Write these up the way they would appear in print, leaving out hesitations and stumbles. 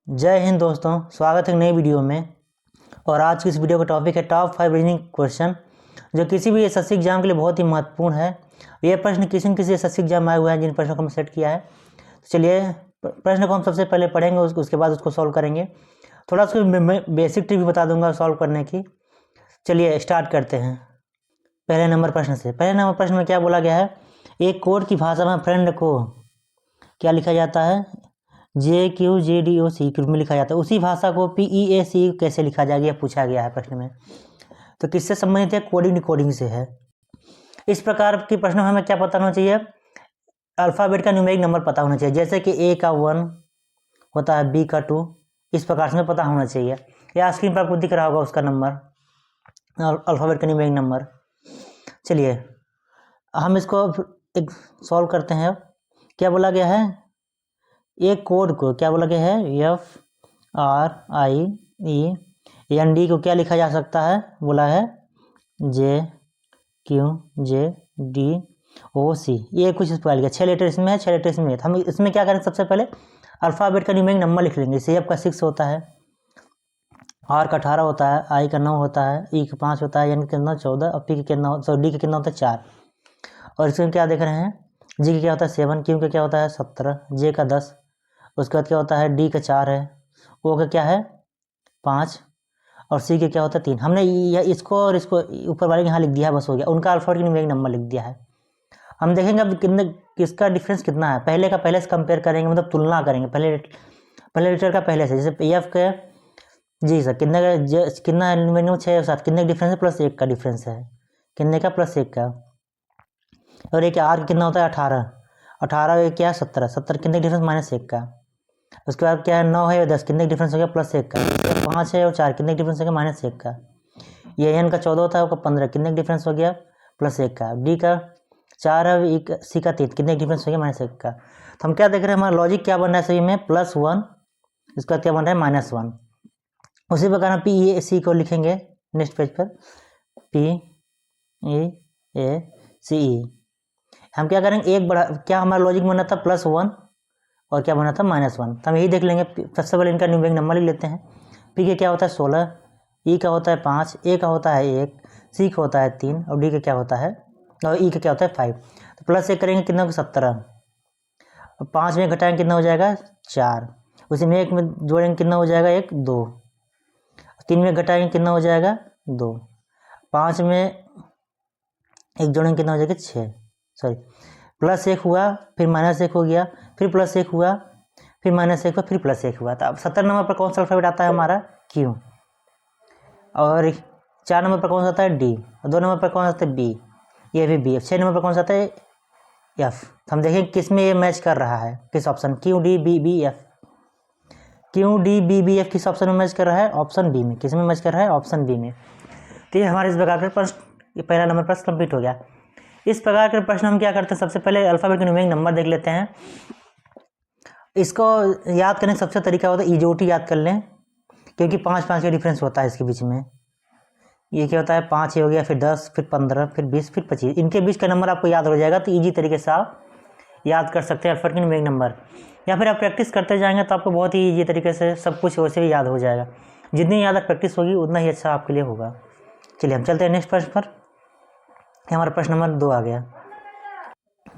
जय हिंद दोस्तों, स्वागत है नई वीडियो में। और आज की इस वीडियो का टॉपिक है टॉप 5 रीजनिंग क्वेश्चन, जो किसी भी एसएससी एग्जाम के लिए बहुत ही महत्वपूर्ण है। ये प्रश्न किसी न किसी एसएससी एग्जाम में आए हुए हैं, जिन प्रश्नों को हम सेट किया है। तो चलिए प्रश्न को हम सबसे पहले पढ़ेंगे, उसके बाद उसको सॉल्व करेंगे। थोड़ा उसको बेसिक ट्रिक भी बता दूंगा सॉल्व करने की। चलिए स्टार्ट करते हैं पहले नंबर प्रश्न से। पहले नंबर प्रश्न में क्या बोला गया है, एक कोड की भाषा में फ्रेंड को क्या लिखा जाता है, JQJDOC के रूप में लिखा जाता है। उसी भाषा को PEAC कैसे लिखा जाएगा, यह पूछा गया है प्रश्न में। तो किससे संबंधित है, कोडिंग डिकोडिंग से है। इस प्रकार की प्रश्न में हमें क्या पता होना चाहिए, अल्फ़ाबेट का न्यूमेरिक नंबर पता होना चाहिए। जैसे कि A का 1 होता है, B का 2, इस प्रकार से हमें पता होना चाहिए। या स्क्रीन पर आपको दिख रहा होगा उसका नंबर, अल्फ़ाबेट का न्यूमेरिक नंबर। चलिए हम इसको एक सॉल्व करते हैं। क्या बोला गया है, एक कोड को क्या बोला गया है, FRIEND को क्या लिखा जा सकता है, बोला है JQJDOC। ये कुछ इस प्रकार लिखा, 6 लेटर इसमें है, 6 लेटर इसमें है। हम इसमें क्या करेंगे, सबसे पहले अल्फ़ाबेट का न्यूमेरिक नंबर लिख लेंगे। C का 6 होता है, R का 18 होता है, I का 9 होता है, E का 5 होता है, N का कितना 14, और P का कितना, D का कितना होता है 4। और इसमें क्या देख रहे हैं, G का क्या होता है 7, Q का क्या होता है 17, J का 10, उसके बाद क्या होता है D का 4 है, O का क्या है 5, और C का क्या होता है 3। हमने इसको और इसको ऊपर वाले के यहाँ लिख दिया है, बस हो गया। उनका अल्फ़ाबेट न्यूमेरिक नंबर लिख दिया है। हम देखेंगे अब किसका डिफरेंस कितना है। पहले का पहले से कंपेयर करेंगे, मतलब तुलना करेंगे पहले लेटर का पहले से। जैसे F के जी सर कितने का, कितना न्यूमेरिक नंबर 6 और 7, कितने का डिफरेंस है, +1 का डिफरेंस है, कितने का +1 का। और एक R कितना होता है 18, 18 क्या है 17, 17 कितने का डिफरेंस, -1 का। उसके बाद क्या है 9 है और 10, कितने डिफरेंस हो गया, +1 का। उसके बाद 5 है और 4, कितने डिफरेंस हो गया, -1 का। ये N का 14 होता है, उसका 15, कितने डिफरेंस हो गया, +1 का। D का 4 है, C का 3, कितने डिफरेंस हो गया, -1 का। तो हम क्या देख रहे हैं, हमारा लॉजिक क्या बन रहा है सभी में, +1, इसका क्या बन रहा है -1। उसी प्रकार हम PEAC को लिखेंगे नेक्स्ट पेज पर, PEACE। हम क्या करेंगे, एक बड़ा क्या हमारा लॉजिक बना था +1 और क्या बना था -1। तो हम यही देख लेंगे। सबसे पहले इनका न्यूमेरिक नंबर लिख लेते हैं। P का क्या होता है 16, E का होता है 5, A का होता है 1, C का होता है 3, और D का क्या होता है, और E का क्या होता है 5। तो +1 करेंगे कितना होगा 17, और 5 में घटाएंगे कितना हो जाएगा 4, उसी में 1 में जोड़ेंगे कितना हो जाएगा 1 2, 3 में घटाएंगे कितना हो जाएगा 2, 5 में 1 जोड़ेंगे कितना हो जाएगा 6, सॉरी +1 हुआ, फिर -1 हो गया, फिर +1 हुआ, फिर -1 हुआ, फिर +1 हुआ। तो अब 17 नंबर पर कौन सा अल्फ़ाबेट आता है हमारा, Q। और 4 नंबर पर कौन सा आता है D, और 2 नंबर पर कौन सा आता है B, ये भी B। 6 नंबर पर कौन सा आता है F। तो हम देखें किस में ये मैच कर रहा है, किस ऑप्शन, QDBBF। QDBBF किस ऑप्शन में मैच कर रहा है, ऑप्शन B में। किस में मैच कर रहा है, ऑप्शन B में। तो ये हमारे इस प्रकार के प्रश्न, पहला नंबर प्रश्न कंप्लीट हो गया। इस प्रकार के प्रश्न हम क्या करते हैं, सबसे पहले अल्फ़ाबेट के न्यूमेरिक नंबर देख लेते हैं। इसको याद करने का सबसे तरीका होता है EJOT याद कर लें, क्योंकि 5-5 का डिफरेंस होता है इसके बीच में। ये क्या होता है 5 हो गया, फिर 10, फिर 15, फिर 20, फिर 25, इनके बीच का नंबर आपको याद हो जाएगा। तो ईजी तरीके से आप याद कर सकते हैं अल्फ़ाबेट के न्यूमेरिक नंबर, या फिर आप प्रैक्टिस करते जाएंगे तो आपको बहुत ही ईजी तरीके से सब कुछ वैसे भी याद हो जाएगा। जितनी ज़्यादा प्रैक्टिस होगी उतना ही अच्छा आपके लिए होगा। चलिए हम चलते हैं नेक्स्ट प्रश्न पर। हमारा प्रश्न नंबर 2 आ गया।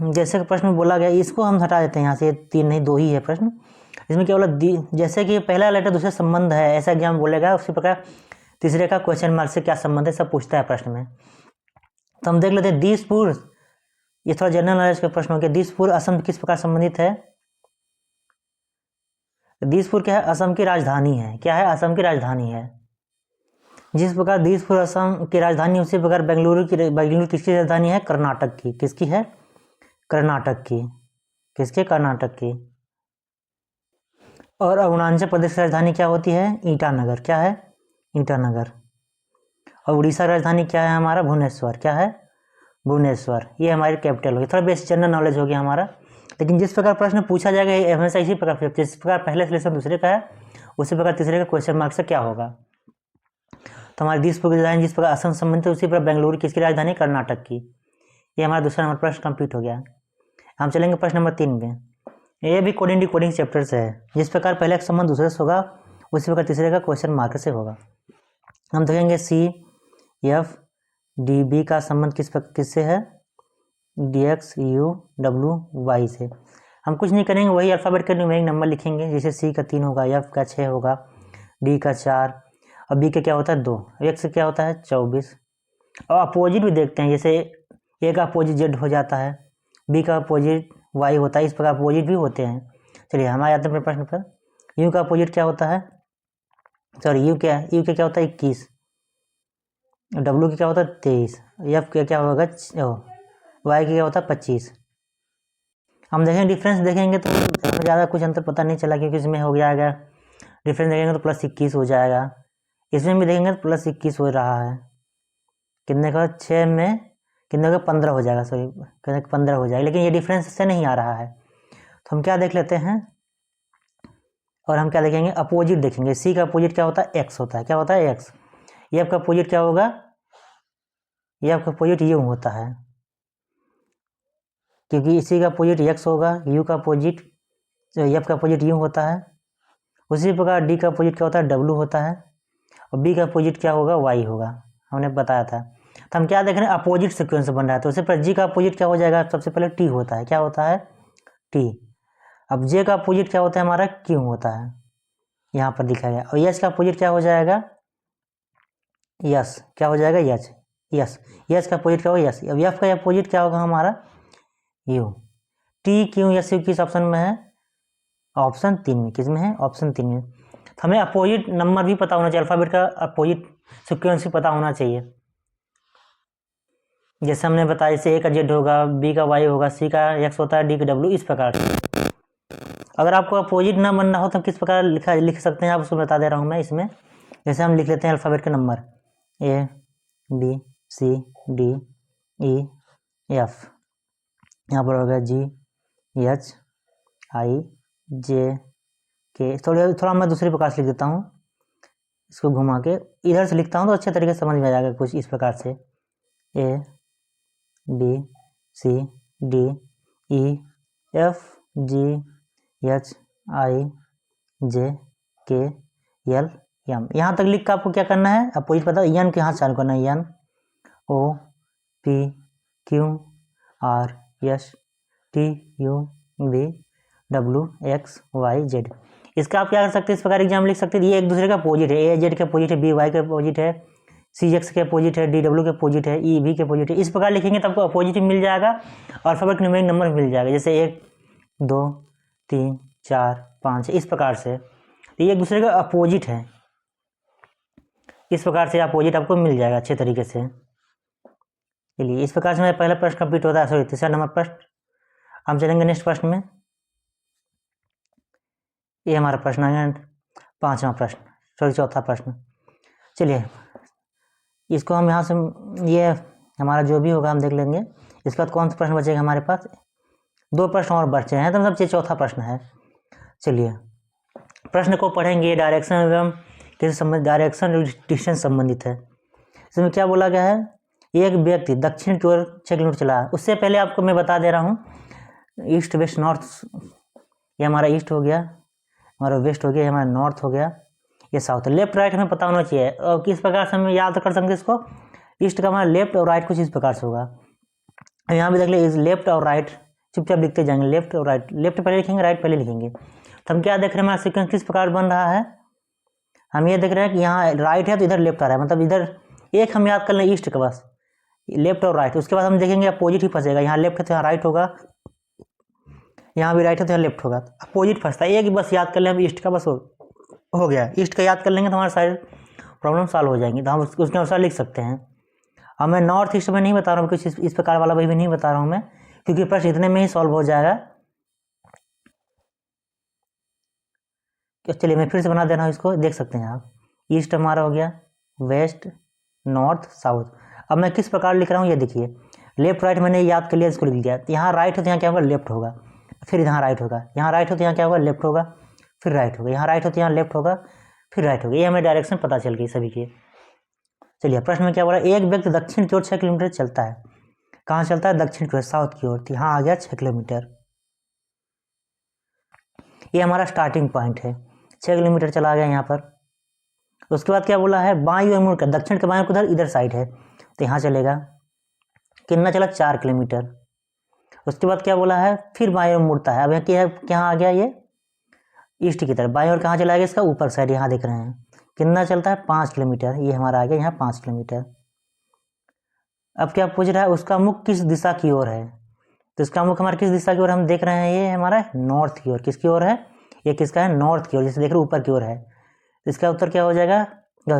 जैसे कि प्रश्न में बोला गया, इसको हम हटा देते हैं यहाँ से, 3 नहीं 2 ही है प्रश्न। इसमें क्या बोला, जैसे कि पहला लेटर दूसरे संबंध है, ऐसा एग्जाम बोलेगा। उसी प्रकार तीसरे का क्वेश्चन मार्क से क्या संबंध है, सब पूछता है प्रश्न में। तो हम देख लेते हैं दिसपुर, ये थोड़ा जनरल नॉलेज का प्रश्न हो गया। दिसपुर असम किस प्रकार संबंधित है, दिसपुर क्या है, असम की राजधानी है। क्या है, असम की राजधानी है। जिस प्रकार दिसपुर असम की राजधानी, उसी प्रकार बेंगलुरु किसकी राजधानी है, कर्नाटक की। किसकी है, कर्नाटक की। किसके, कर्नाटक की। और अरुणाचल प्रदेश की राजधानी क्या होती है, ईटानगर। क्या है, ईटानगर। और उड़ीसा की राजधानी क्या है हमारा, भुवनेश्वर। क्या है, भुवनेश्वर। ये हमारी कैपिटल होगी। थोड़ा बेसिक जनरल नॉलेज हो गया हमारा। लेकिन जिस प्रकार प्रश्न पूछा जाएगा हमेशा इसी प्रकार, जिस प्रकार पहले सिलेक्शन दूसरे का है, उसी प्रकार तीसरे का क्वेश्चन मार्क से क्या होगा। तो हमारे दिसपुर की राजधानी जिस प्रकार असम संबंधित है, उसी प्रकार बेंगलुरु किसकी राजधानी, कर्नाटक की। ये हमारा दूसरा नंबर प्रश्न कंप्लीट हो गया। हम चलेंगे प्रश्न नंबर 3 में। ये भी कोडिंग डिकोडिंग चैप्टर से है। जिस प्रकार पहले का संबंध दूसरे से होगा उसी प्रकार तीसरे का क्वेश्चन मार्क से होगा। हम देखेंगे सी एफ डी बी का संबंध किससे है, D X U W Y से। हम कुछ नहीं करेंगे, वही अल्फ़ाबेट का न्यूमेरिक नंबर लिखेंगे, जैसे सी का 3 होगा, एफ का 6 होगा, डी का 4 और बी का क्या होता है 2, एक्स क्या होता है 24। और अपोजिट भी देखते हैं, जैसे ए का अपोजिट जेड हो जाता है, बी का अपोजिट वाई होता है, इस प्रकार अपोजिट भी होते हैं। चलिए हमारे आते हैं प्रश्न पर। यू का अपोजिट क्या होता है, सॉरी यू का क्या होता है 21, डब्ल्यू का क्या होता है 23, एफ का क्या होगा वाई का क्या होता है 25। हम देखेंगे डिफरेंस देखेंगे तो हमें ज़्यादा कुछ अंतर पता नहीं चला, क्योंकि इसमें हो जाएगा डिफरेंस देखेंगे तो +21 हो जाएगा, इसमें भी देखेंगे तो +21 हो रहा है, कितने का 6 में कितने का 15 हो जाएगा, सॉरी 15 हो जाएगा, लेकिन ये डिफरेंस से नहीं आ रहा है। तो हम क्या देख लेते हैं, और हम क्या देखेंगे अपोजिट देखेंगे। सी का अपोजिट क्या होता है एक्स होता है, क्या होता है एक्स। एफ का अपोजिट क्या होगा, एफ का अपोजिट यू होता है, क्योंकि इसी का अपोजिट एक्स होगा, यू का अपोजिट एफ का अपोजिट यू होता है। उसी प्रकार डी का अपोजिट क्या होता है डब्ल्यू होता है, और बी का अपोजिट क्या होगा वाई होगा, हमने बताया था। तो हम क्या देख रहे हैं अपोजिट सीक्वेंस बन रहा है, तो उससे पहले जी का अपोजिट क्या हो जाएगा, सबसे पहले टी होता है, क्या होता है टी। अब जे का अपोजिट क्या होता है हमारा क्यू होता है, यहाँ पर दिखा गया। और यस का अपोजिट क्या हो जाएगा, यस क्या हो जाएगा यस, यस का अपोजिट क्या होगा यस। अब एफ का अपोजिट क्या होगा हमारा you. T Q S U किस ऑप्शन में है, ऑप्शन 3 में। किस में है, ऑप्शन 3 में। हमें अपोजिट नंबर भी पता होना चाहिए, अल्फ़ाबेट का अपोजिट सीक्वेंस भी पता होना चाहिए। जैसे हमने बताया, जैसे ए का जेड होगा, बी का वाई होगा, सी का एक्स होता है, डी का डब्ल्यू, इस प्रकार से। अगर आपको अपोजिट ना बनना हो तो किस प्रकार लिख सकते हैं आप, उसको बता दे रहा हूँ मैं इसमें। जैसे हम लिख लेते हैं अल्फ़ाबेट के number A B C D E F, यहाँ पर होगा जी एच आई जे के। थोड़ा मैं दूसरे प्रकार से लिख देता हूँ, इसको घुमा के इधर से लिखता हूँ तो अच्छे तरीके से समझ में आ जाएगा कुछ इस प्रकार से। A B C D E F G H I J K L M. यहाँ तक लिख कर आपको क्या करना है, अपोजिट पता एन के हाथ चालू करना है, N O P Q R S T U V W X Y Z. इसका आप क्या कर सकते हैं, इस प्रकार एग्जाम लिख सकते हैं, ये एक दूसरे का अपोजिट है, ए जेड के अपोजिट है, बी वाई के अपोजिट है, सी एक्स के अपोजिट है, डी डब्ल्यू के अपोजिट है, ई वी के अपोजिट है। इस प्रकार लिखेंगे तो आपको अपोजिट मिल जाएगा और अल्फाबेट न्यूमेरिक नंबर मिल जाएगा, जैसे 1 2 3 4 5 इस प्रकार से। तो ये एक दूसरे का अपोजिट है, इस प्रकार से अपोजिट आपको मिल जाएगा अच्छे तरीके से। चलिए इस प्रकार से मेरा पहला प्रश्न कंप्लीट होता है, सॉरी तीसरा नंबर प्रश्न। हम चलेंगे नेक्स्ट प्रश्न में। ये हमारा प्रश्न है 5वां प्रश्न, सॉरी 4था प्रश्न। चलिए इसको हम यहाँ से, ये हमारा जो भी होगा हम देख लेंगे। इसके बाद कौन सा प्रश्न बचेगा हमारे पास, 2 प्रश्न और बचे हैं, तो मतलब ये 4था प्रश्न है। चलिए प्रश्न को पढ़ेंगे, डायरेक्शन एवं किससे संबंधित, डायरेक्शन डिस्टेंस संबंधित है। इसमें क्या बोला गया है, एक व्यक्ति दक्षिण की ओर 6 किलोमीटर चला है। उससे पहले आपको मैं बता दे रहा हूँ, ईस्ट वेस्ट नॉर्थ, ये हमारा ईस्ट हो गया, हमारा वेस्ट हो गया, हमारा नॉर्थ हो गया, ये साउथ। लेफ्ट राइट हमें पता होना चाहिए, और किस प्रकार से हम याद कर सकते हैं इसको, ईस्ट का हमारा लेफ्ट और राइट कुछ इस प्रकार से होगा। यहाँ भी देख ले लेफ्ट और राइट चुपचाप लिखते जाएंगे, लेफ्ट और राइट, लेफ्ट पहले लिखेंगे राइट पहले लिखेंगे। तो हम क्या देख रहे हैं, हमारा सीक्वेंस किस प्रकार बन रहा है, हम ये देख रहे हैं कि यहाँ राइट है तो इधर लेफ्ट आ रहा है, मतलब इधर एक हम याद कर लें ईस्ट का बस, लेफ्ट और राइट। उसके बाद हम देखेंगे अपोजिट ही फंसेगा, यहाँ लेफ्ट है तो यहाँ राइट होगा, यहाँ भी राइट है तो यहाँ लेफ्ट होगा, अपोजिट फंसता है। एक बस याद कर लें हम ईस्ट का, बस हो गया। ईस्ट का याद कर लेंगे तो हमारे सारे प्रॉब्लम सॉल्व हो जाएंगी, तो हम उसके अनुसार लिख सकते हैं। अब मैं नॉर्थ ईस्ट में नहीं बता रहा हूँ, कुछ इस प्रकार वाला भी नहीं बता रहा हूँ मैं, क्योंकि प्रश्न इतने में ही सॉल्व हो जाएगा। चलिए मैं फिर से बना दे रहा हूँ इसको, देख सकते हैं आप। ईस्ट हमारा हो गया, वेस्ट नॉर्थ साउथ। अब मैं किस प्रकार लिख रहा हूँ ये देखिए, लेफ्ट राइट मैंने याद कर लिया, इसको लिख दिया। यहाँ राइट हो तो यहाँ क्या होगा लेफ्ट होगा, फिर यहाँ राइट होगा, यहाँ राइट हो तो यहाँ क्या होगा लेफ्ट होगा, फिर राइट होगा, यहाँ राइट हो तो यहाँ लेफ्ट होगा, फिर राइट होगा। ये हमें डायरेक्शन पता चल गई सभी की। चलिए प्रश्न में क्या बोला, एक व्यक्ति दक्षिण की ओर 6 किलोमीटर चलता है। कहाँ चलता है, दक्षिण की ओर, साउथ की ओर। तो यहाँ आ गया 6 किलोमीटर। ये हमारा स्टार्टिंग पॉइंट है, 6 किलोमीटर चला गया यहाँ पर। उसके बाद क्या बोला है, बाईं ओर मुड़ कर, दक्षिण के बाईं ओर उधर इधर साइड है तो यहाँ चलेगा, कितना चला 4 किलोमीटर। उसके बाद क्या बोला है, फिर बाईं ओर मुड़ता है। अब यहाँ क्या आ गया, ये ईस्ट की तरफ, बाईं ओर कहाँ चला गया, इसका ऊपर साइड यहाँ देख रहे हैं, कितना चलता है 5 किलोमीटर, ये हमारा आ गया यहाँ 5 किलोमीटर। अब क्या पूछ रहा है, उसका मुख किस दिशा की ओर है, तो इसका मुख हमारा किस दिशा की ओर हम देख रहे हैं, ये हमारा नॉर्थ की ओर। किसकी ओर है, ये किसका है, नॉर्थ की ओर, जैसे देख रहे ऊपर की ओर है। इसका उत्तर क्या हो जाएगा,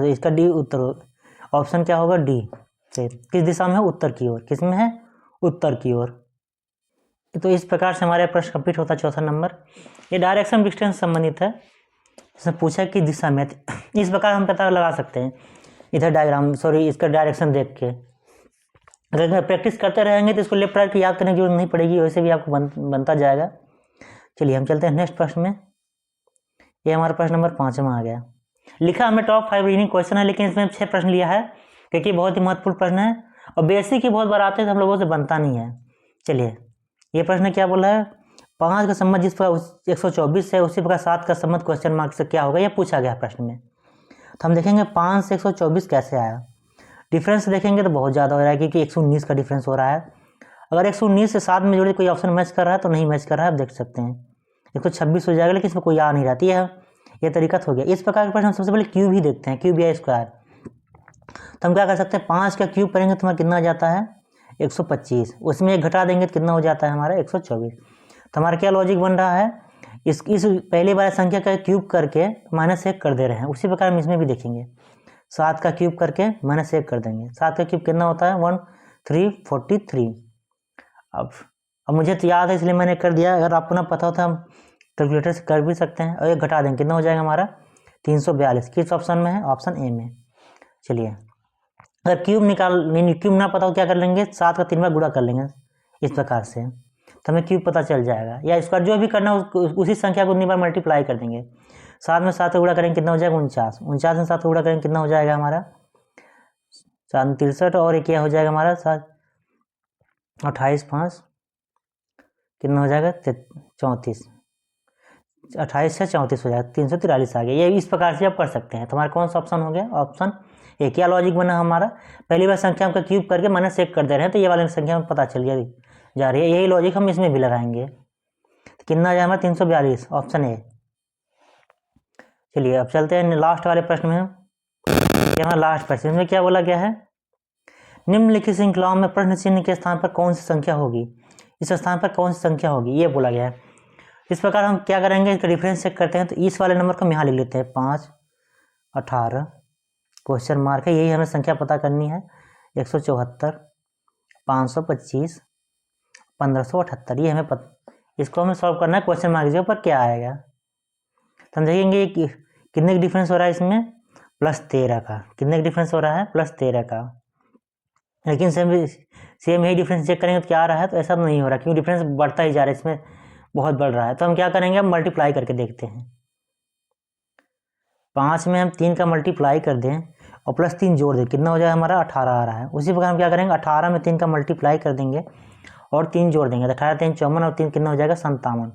इसका डी उत्तर, ऑप्शन क्या होगा, डी से। किस दिशा में है, उत्तर की ओर, किस में है, उत्तर की ओर। तो इस प्रकार से हमारे प्रश्न कंप्लीट होता है। चौथा नंबर, ये डायरेक्शन डिस्टेंस संबंधित है, इसने पूछा कि दिशा में, इस प्रकार हम पता लगा सकते हैं इधर डायग्राम, सॉरी इसका डायरेक्शन देख के। अगर प्रैक्टिस करते रहेंगे तो इसको लेफ्ट राइट की याद करने की जरूरत नहीं पड़ेगी, वैसे भी आपको बनता जाएगा। चलिए हम चलते हैं नेक्स्ट प्रश्न में। ये हमारा प्रश्न नंबर 5 में आ गया। लिखा हमें टॉप 5 रीजनिंग क्वेश्चन है, लेकिन इसमें 6 प्रश्न लिया है क्योंकि बहुत ही महत्वपूर्ण प्रश्न है और बेसिक ही बहुत बार आते हैं तो हम लोगों से बनता नहीं है। चलिए ये प्रश्न क्या बोला है, 5 का सम्मत जिस प्रकार 124 है उसी प्रकार 7 का सम्मत क्वेश्चन मार्क से क्या होगा, यह पूछा गया प्रश्न में। तो हम देखेंगे 5 से 124 कैसे आया। डिफरेंस देखेंगे तो बहुत ज़्यादा हो रहा है क्योंकि 119 का डिफरेंस हो रहा है। अगर 119 से 7 में जोड़े कोई ऑप्शन मैच कर रहा है तो नहीं मैच कर रहा है, आप देख सकते हैं 126 हो जाएगा, लेकिन इसमें कोई आ नहीं रहती है, ये तरीका हो गया। इस प्रकार के प्रश्न हम सबसे पहले क्यूब ही देखते हैं, क्यूब या स्क्वायर। तो हम क्या कर सकते हैं, 5 का क्यूब करेंगे तो हमारा कितना आ जाता है 125, उसमें 1 घटा देंगे तो कितना हो जाता है हमारा 124। तो हमारा क्या लॉजिक बन रहा है, इस पहली बार संख्या का क्यूब करके -1 कर दे रहे हैं, उसी प्रकार हम इसमें भी देखेंगे। 7 का क्यूब करके -1 कर देंगे, 7 का क्यूब कितना होता है 1343। अब मुझे तो याद है इसलिए मैंने कर दिया, अगर आपको ना पता होता हम कैलकुलेटर से कर भी सकते हैं। और 1 घटा देंगे कितना हो जाएगा हमारा 342। किस ऑप्शन में है, ऑप्शन ए में। चलिए अगर क्यूब क्यूब ना पता हो क्या कर लेंगे, 7 का 3 बार गुणा कर लेंगे इस प्रकार से, तो हमें क्यूब पता चल जाएगा। या इसका जो भी करना उसी संख्या को उतनी बार मल्टीप्लाई कर देंगे। 7 में 7 का गुणा करेंगे कितना हो जाएगा 49, 49 में 7 का गुणा करेंगे कितना हो जाएगा हमारा 63, और एक क्या हो जाएगा हमारा 7 28 5 कितना हो जाएगा 34, 28 से 34 हो जाएगा 343 आ गया। ये इस प्रकार से आप कर सकते हैं। तो हमारा कौन सा ऑप्शन हो गया, ऑप्शन ए। क्या लॉजिक बना हमारा, पहली बार संख्या का क्यूब करके -1 कर दे रहे हैं तो ये वाली संख्या में पता चल जा रही है, यही लॉजिक हम इसमें भी लगाएंगे। तो कितना आ जाए हमारा 342, ऑप्शन ए। चलिए अब चलते हैं लास्ट वाले प्रश्न में। ये हमारा लास्ट प्रश्न, इसमें क्या बोला गया है, निम्नलिखित श्रृंखलाओं में प्रश्न चिन्ह के स्थान पर कौन सी संख्या होगी, इस स्थान पर कौन सी संख्या होगी, ये बोला गया है। इस प्रकार हम क्या करेंगे, इसका डिफरेंस चेक करते हैं। तो इस वाले नंबर को हम यहाँ लिख लेते हैं 5 18 क्वेश्चन मार्क है, यही हमें संख्या पता करनी है। 174 525 1578, ये हमें इसको हमें सॉल्व करना है क्वेश्चन मार्क के ऊपर क्या आएगा। तो हम देखेंगे कि कितने का डिफरेंस हो रहा है इसमें, +13 का। कितने का डिफरेंस हो रहा है, +13 का। लेकिन सेम यही डिफरेंस चेक करेंगे तो क्या आ रहा है, तो ऐसा नहीं हो रहा क्योंकि डिफरेंस बढ़ता ही जा रहा है, इसमें बहुत बढ़ रहा है। तो हम क्या करेंगे, हम मल्टीप्लाई करके देखते हैं। 5 में हम 3 का मल्टीप्लाई कर दें और +3 जोड़ दें, कितना हो जाएगा हमारा 18 आ रहा है। उसी प्रकार हम क्या करेंगे, 18 में 3 का मल्टीप्लाई कर देंगे और 3 जोड़ देंगे, तो 18 3 54 और 3 कितना हो जाएगा 57।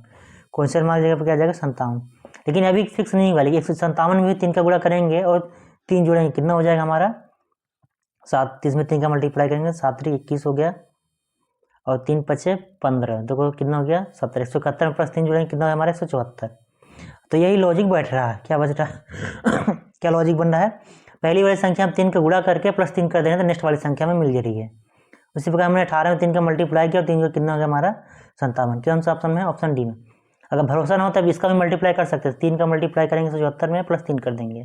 क्वेश्चन मार्क जगह पर क्या जाएगा 57। लेकिन अभी फिक्स नहीं हुआ, लेकिन 57 में भी 3 का गुणा करेंगे और 3 जोड़ेंगे, कितना हो जाएगा हमारा 7। 30 में 3 का मल्टीप्लाई करेंगे, 7 3 21 हो गया और 3 5 15, देखो कितना हो गया 17। 171 में +3 जोड़ेंगे कितना है हमारा 174। तो यही लॉजिक बैठ रहा है, क्या बच रहा है क्या लॉजिक बन रहा है, पहली वाली संख्या हम 3 का गुणा करके +3 कर देंगे तो नेक्स्ट वाली संख्या में मिल जा रही है। उसी प्रकार हमने 18 में 3 का मल्टीप्लाई किया और 3 का कितना हो गया हमारा 57। कौन सा ऑप्शन में है, ऑप्शन डी में। अगर भरोसा ना हो तो इसका भी मल्टीप्लाई कर सकते हैं, 3 का मल्टीप्लाई करेंगे 174 में +3 कर देंगे,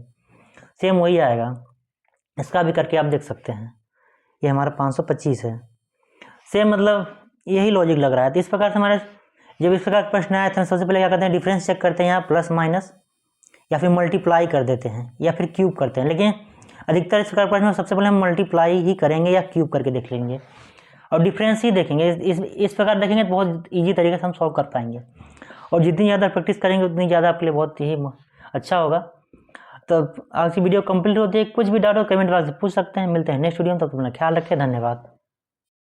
सेम वही आएगा। इसका भी करके आप देख सकते हैं, ये हमारा 525 है। सेम मतलब यही लॉजिक लग रहा है। तो इस प्रकार से हमारे जब इस प्रकार प्रश्न आया था, सबसे पहले क्या करते हैं, डिफरेंस चेक करते हैं, यहाँ प्लस माइनस या फिर मल्टीप्लाई कर देते हैं या फिर क्यूब करते हैं। लेकिन अधिकतर इस प्रकार प्रश्न में सबसे पहले हम मल्टीप्लाई ही करेंगे या क्यूब करके देख लेंगे और डिफरेंस ही देखेंगे। इस प्रकार देखेंगे तो बहुत ईजी तरीके से हम सॉल्व कर पाएंगे और जितनी ज़्यादा प्रैक्टिस करेंगे उतनी ज़्यादा आपके लिए बहुत ही अच्छा होगा। तो आज की वीडियो कंप्लीट होती है, कुछ भी डाउट हो कमेंट बॉक्स से पूछ सकते हैं। मिलते हैं नेक्स्ट वीडियो में, तब तक अपना ख्याल रखें, धन्यवाद।